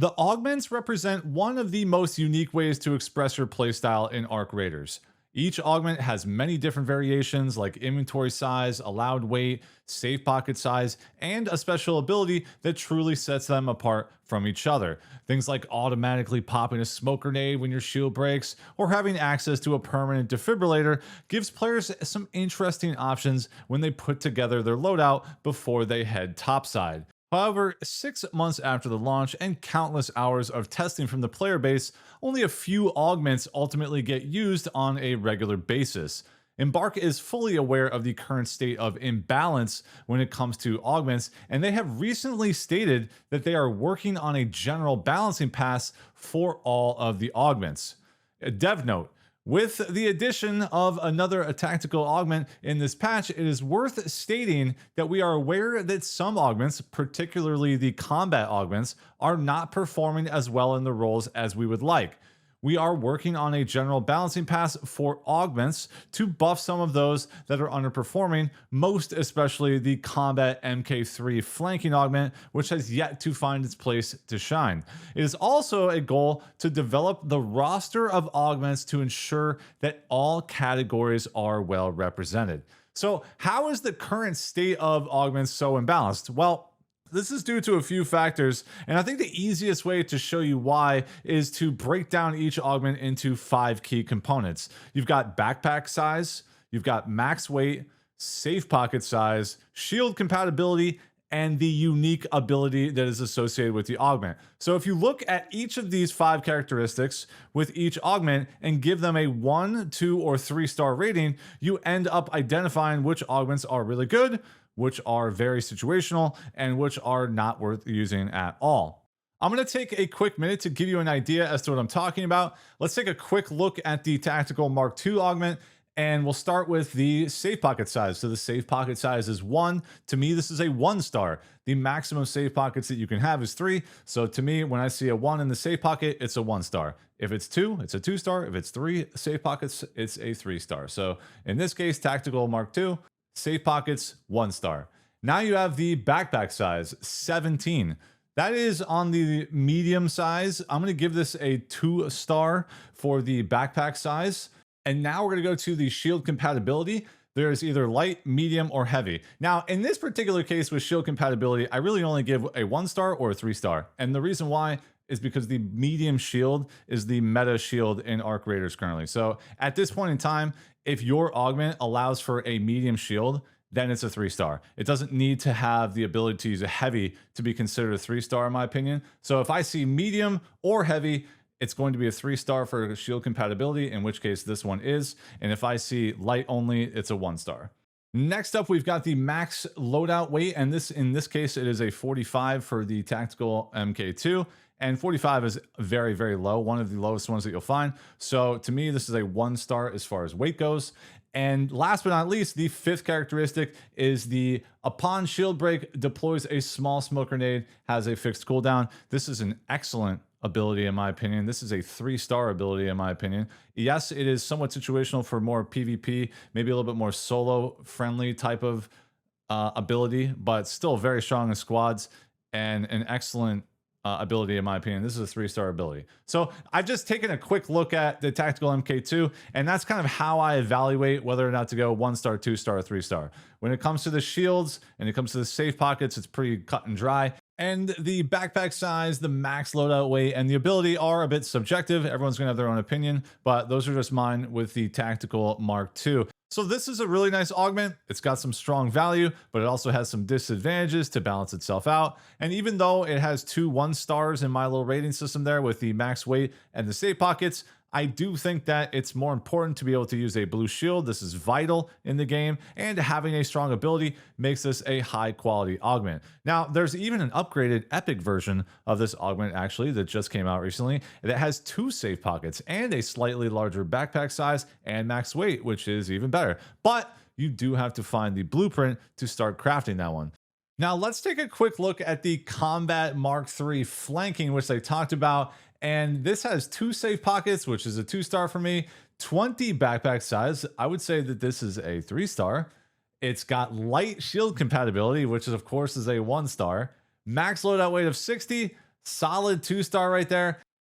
The augments represent one of the most unique ways to express your playstyle in ARC Raiders. Each augment has many different variations like inventory size, allowed weight, safe pocket size, and a special ability that truly sets them apart from each other. Things like automatically popping a smoke grenade when your shield breaks, or having access to a permanent defibrillator gives players some interesting options when they put together their loadout before they head topside. However, 6 months after the launch and countless hours of testing from the player base, only a few augments ultimately get used on a regular basis. Embark is fully aware of the current state of imbalance when it comes to augments, and they have recently stated that they are working on a general balancing pass for all of the augments. A dev note: with the addition of another tactical augment in this patch, it is worth stating that we are aware that some augments, particularly the combat augments, are not performing as well in the roles as we would like. We are working on a general balancing pass for augments to buff some of those that are underperforming, most especially the combat Mk3 flanking augment, which has yet to find its place to shine. It is also a goal to develop the roster of augments to ensure that all categories are well represented. So, how is the current state of augments so imbalanced? Well, this is due to a few factors, and I think the easiest way to show you why is to break down each augment into 5 key components. You've got backpack size, you've got max weight, safe pocket size, shield compatibility, and the unique ability that is associated with the augment. So if you look at each of these 5 characteristics with each augment and give them a 1, 2, or 3-star rating, you end up identifying which augments are really good, which are very situational, and which are not worth using at all. I'm going to take a quick minute to give you an idea as to what I'm talking about. Let's take a quick look at the Tactical Mark II augment, and we'll start with the safe pocket size. So the safe pocket size is 1. To me, this is a 1-star. The maximum safe pockets that you can have is 3. So to me, when I see a 1 in the safe pocket, it's a 1-star. If it's 2, it's a 2-star. If it's 3 safe pockets, it's a 3-star. So in this case, Tactical Mark II, safe pockets, 1-star. Now you have the backpack size, 17. That is on the medium size. I'm going to give this a 2-star for the backpack size. And now we're going to go to the shield compatibility. There's either light, medium, or heavy. Now, in this particular case with shield compatibility, I really only give a 1-star or a 3-star. And the reason why is because the medium shield is the meta shield in ARC Raiders currently. So at this point in time, if your augment allows for a medium shield, then it's a 3-star. It doesn't need to have the ability to use a heavy to be considered a 3-star in my opinion. So if I see medium or heavy, it's going to be a 3-star for shield compatibility, in which case this one is. And if I see light only, it's a 1-star. Next up, we've got the max loadout weight, and in this case, it is a 45 for the Tactical Mk2. And 45 is very, very low, one of the lowest ones that you'll find. So to me, this is a 1-star as far as weight goes. And last but not least, the 5th characteristic is the upon shield break deploys a small smoke grenade, has a fixed cooldown. This is an excellent ability in my opinion. This is a 3-star ability in my opinion. Yes, it is somewhat situational for more PvP, maybe a little bit more solo friendly type of ability, but still very strong in squads and an excellent ability in my opinion. This is a 3-star ability. So I've just taken a quick look at the Tactical Mk2, and that's kind of how I evaluate whether or not to go 1-star, 2-star, or 3-star. When it comes to the shields and it comes to the safe pockets, it's pretty cut and dry. And the backpack size, the max loadout weight, and the ability are a bit subjective. Everyone's gonna have their own opinion, but those are just mine with the Tactical Mark II. So this is a really nice augment. It's got some strong value, but it also has some disadvantages to balance itself out. And even though it has 2 1-stars in my little rating system there with the max weight and the safe pockets, I do think that it's more important to be able to use a blue shield. This is vital in the game, and having a strong ability makes this a high quality augment. Now, there's even an upgraded epic version of this augment actually that just came out recently that has 2 safe pockets and a slightly larger backpack size and max weight, which is even better. But you do have to find the blueprint to start crafting that one. Now, let's take a quick look at the Combat Mark III flanking, which they talked about. And this has 2 safe pockets, which is a 2-star for me, 20 backpack size. I would say that this is a 3-star. It's got light shield compatibility, which is, of course, is a 1-star. Max loadout weight of 60. Solid 2-star right there.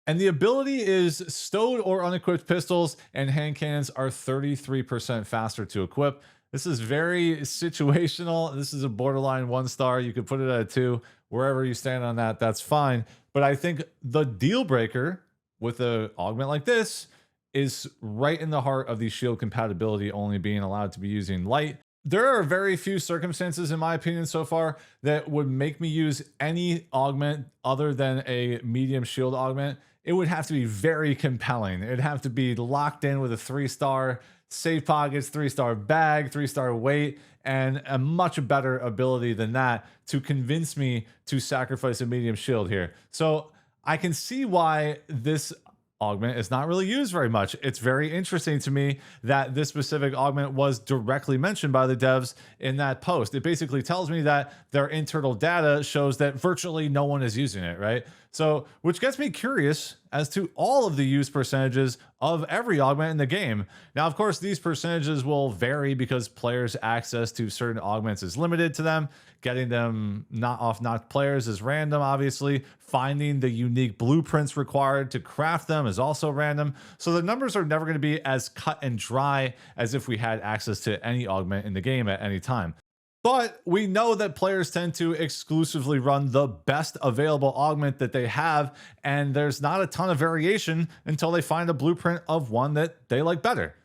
And the ability is stowed or unequipped pistols and hand cannons are 33% faster to equip. This is very situational. This is a borderline 1-star. You could put it at a 2. Wherever you stand on that, that's fine. But I think the deal breaker with a augment like this is right in the heart of the shield compatibility only being allowed to be using light. There are very few circumstances, in my opinion, so far that would make me use any augment other than a medium shield augment. It would have to be very compelling. It'd have to be locked in with a 3-star safe pockets, 3-star bag, 3-star weight, and a much better ability than that to convince me to sacrifice a medium shield here. So I can see why this augment is not really used very much. It's very interesting to me that this specific augment was directly mentioned by the devs in that post. It basically tells me that their internal data shows that virtually no one is using it, right? So, which gets me curious as to all of the use percentages of every augment in the game. Now, of course, these percentages will vary because players' access to certain augments is limited to them. Getting them not off knocked players is random, obviously. Finding the unique blueprints required to craft them is also random. So the numbers are never going to be as cut and dry as if we had access to any augment in the game at any time. But we know that players tend to exclusively run the best available augment that they have, and there's not a ton of variation until they find a blueprint of one that they like better.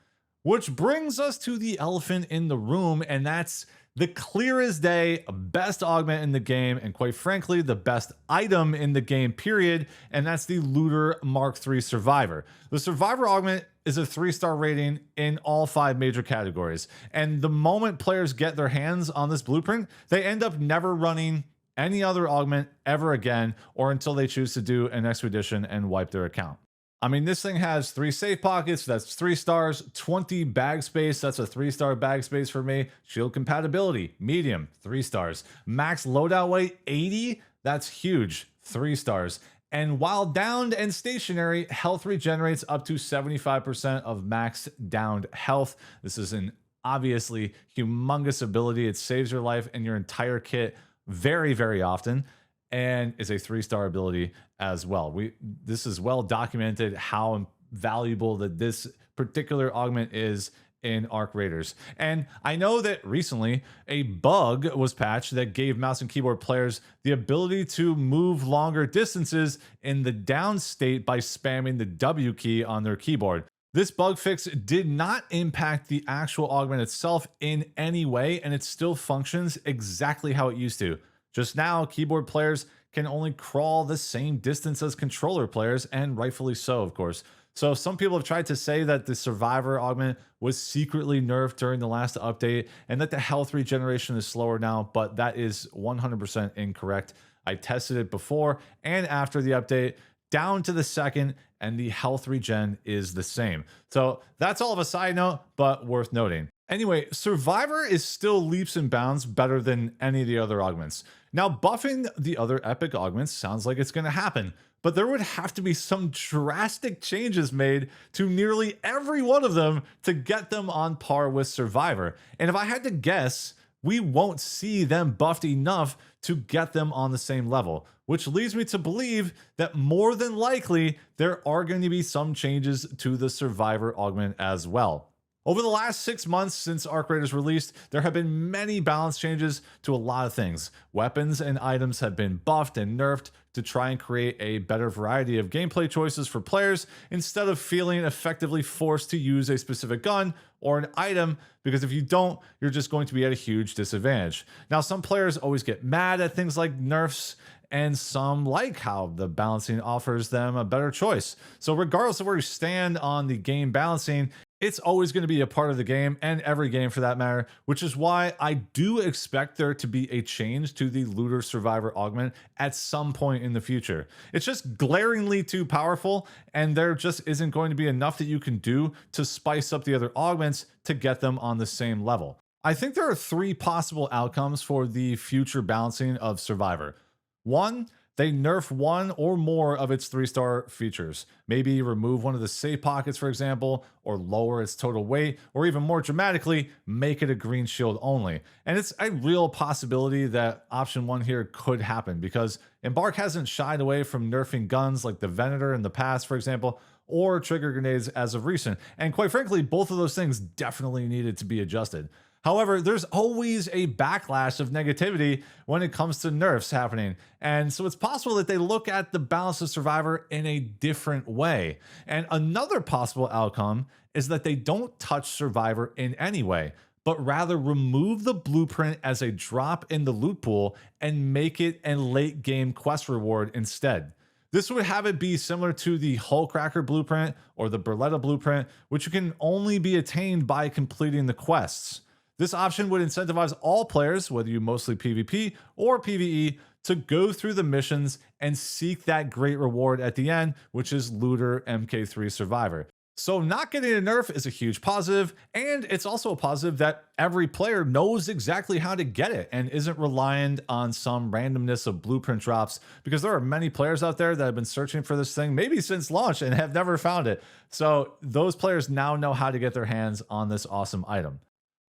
Which brings us to the elephant in the room, and that's the clear as day best augment in the game, and quite frankly, the best item in the game, period, and that's the Looter Mk3 Survivor. The Survivor augment is a 3-star rating in all 5 major categories, and the moment players get their hands on this blueprint, they end up never running any other augment ever again, or until they choose to do an expedition and wipe their account. I mean, this thing has 3 safe pockets, that's 3 stars, 20 bag space, that's a 3-star bag space for me. Shield compatibility, medium, 3 stars. Max loadout weight, 80, that's huge, 3 stars. And while downed and stationary, health regenerates up to 75% of max downed health. This is an obviously humongous ability. It saves your life and your entire kit very, very often, and is a 3-star ability as well. This is well documented how valuable that this particular augment is in ARC Raiders. And I know that recently a bug was patched that gave mouse and keyboard players the ability to move longer distances in the down state by spamming the W key on their keyboard. This bug fix did not impact the actual augment itself in any way, and it still functions exactly how it used to. Just now, keyboard players can only crawl the same distance as controller players, and rightfully so, of course. So some people have tried to say that the Survivor augment was secretly nerfed during the last update and that the health regeneration is slower now, but that is 100% incorrect. I tested it before and after the update, down to the second, and the health regen is the same. So that's all of a side note, but worth noting. Anyway, Survivor is still leaps and bounds better than any of the other augments. Now, buffing the other epic augments sounds like it's going to happen, but there would have to be some drastic changes made to nearly every one of them to get them on par with Survivor. And if I had to guess, we won't see them buffed enough to get them on the same level, which leads me to believe that more than likely there are going to be some changes to the Survivor augment as well. Over the last 6 months since ARC Raiders released, there have been many balance changes to a lot of things. Weapons and items have been buffed and nerfed to try and create a better variety of gameplay choices for players instead of feeling effectively forced to use a specific gun or an item, because if you don't, you're just going to be at a huge disadvantage. Now, some players always get mad at things like nerfs, and some like how the balancing offers them a better choice. So regardless of where you stand on the game balancing, it's always going to be a part of the game, and every game for that matter, which is why I do expect there to be a change to the Looter Survivor augment at some point in the future. It's just glaringly too powerful, and there just isn't going to be enough that you can do to spice up the other augments to get them on the same level. I think there are 3 possible outcomes for the future balancing of Survivor. 1, they nerf one or more of its 3-star features. Maybe remove one of the safe pockets, for example, or lower its total weight, or even more dramatically, make it a green shield only. And it's a real possibility that option 1 here could happen, because Embark hasn't shied away from nerfing guns like the Venator in the past, for example, or trigger grenades as of recent. And quite frankly, both of those things definitely needed to be adjusted. However, there's always a backlash of negativity when it comes to nerfs happening. And so it's possible that they look at the balance of Survivor in a different way. And another possible outcome is that they don't touch Survivor in any way, but rather remove the blueprint as a drop in the loot pool and make it a late game quest reward instead. This would have it be similar to the Hullcracker blueprint or the Berletta blueprint, which can only be attained by completing the quests. This option would incentivize all players, whether you mostly PvP or PvE, to go through the missions and seek that great reward at the end, which is Looter Mk3 Survivor. So not getting a nerf is a huge positive, and it's also a positive that every player knows exactly how to get it and isn't reliant on some randomness of blueprint drops, because there are many players out there that have been searching for this thing maybe since launch and have never found it. So those players now know how to get their hands on this awesome item.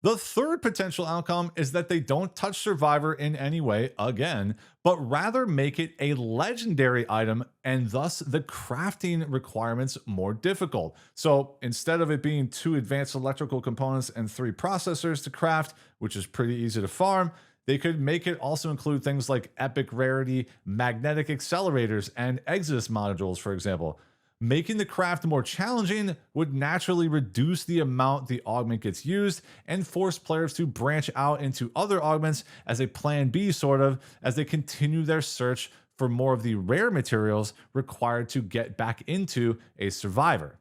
The third potential outcome is that they don't touch Survivor in any way again, but rather make it a legendary item and thus the crafting requirements more difficult. So instead of it being 2 advanced electrical components and 3 processors to craft, which is pretty easy to farm, they could make it also include things like epic rarity, magnetic accelerators, and Exodus modules, for example. Making the craft more challenging would naturally reduce the amount the augment gets used and force players to branch out into other augments as a plan B, sort of, as they continue their search for more of the rare materials required to get back into a Survivor.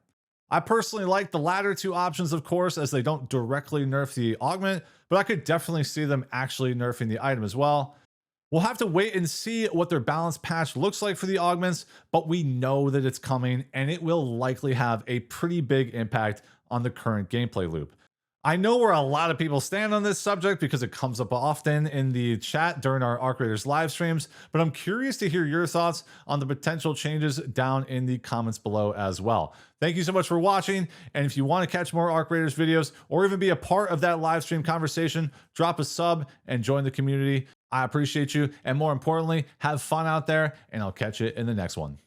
I personally like the latter 2 options, of course, as they don't directly nerf the augment, but I could definitely see them actually nerfing the item as well. We'll have to wait and see what their balance patch looks like for the augments, but we know that it's coming and it will likely have a pretty big impact on the current gameplay loop. I know where a lot of people stand on this subject because it comes up often in the chat during our ARC Raiders live streams, but I'm curious to hear your thoughts on the potential changes down in the comments below as well. Thank you so much for watching, and if you want to catch more ARC Raiders videos or even be a part of that live stream conversation, drop a sub and join the community. I appreciate you, and more importantly, have fun out there, and I'll catch you in the next one.